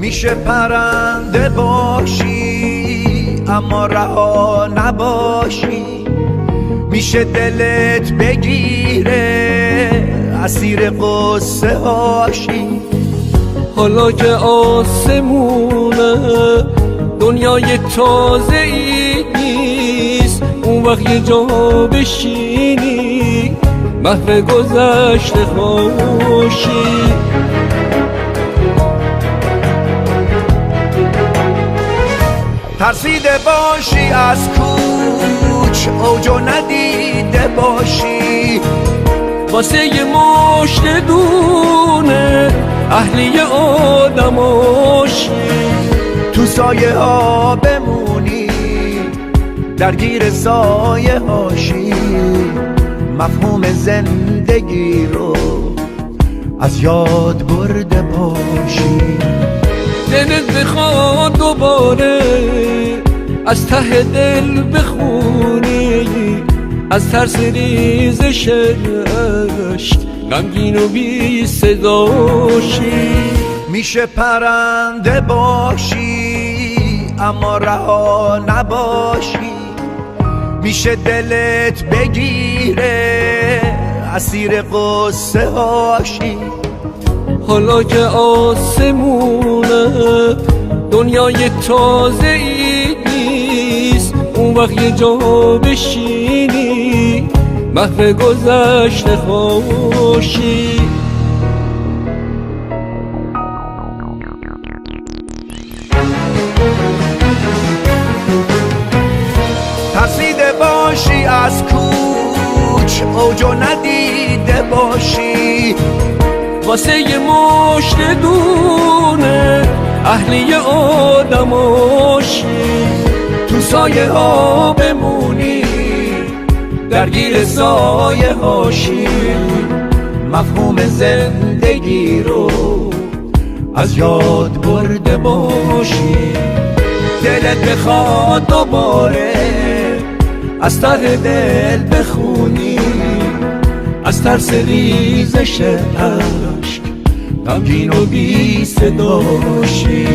میشه پرنده باشی اما رها نباشی، میشه دلت بگیره اسیر قصه هاشی. حالا که آسمونه دنیای تازه ای نیست، اون وقت یه جا بشینی محو گذشته باشی. ترسیده باشی از کوچ اوجو ندیده باشی، واسه یه مشت دونه اهلی آدماشی. تو سایه ها بمونی درگیر سایه هاشی، مفهوم زندگی رو از یاد برده باشی. دلت بخواد دوباره از ته دل بخونی، از ترس ریزش اشک غمگین و بی صداشی. میشه پرنده باشی اما رها نباشی، میشه دلت بگیره اسیر قصه هاشی. حالا که آسمونه دنیای تازه ای نیست، اون وقت یه جا بشینی محو گذشته باشی. ترسیده باشی از کوچ اوجو ندیده باشی، واسه یه مشت دونه اهلی آدماشی. تو سایه ها بمونی درگیر سایه هاشی، مفهوم زندگی رو از یاد برده باشی. دلت بخواد دوباره از ته دل بخونی، از ترس ریزش اشک غمگین و بی صداشی.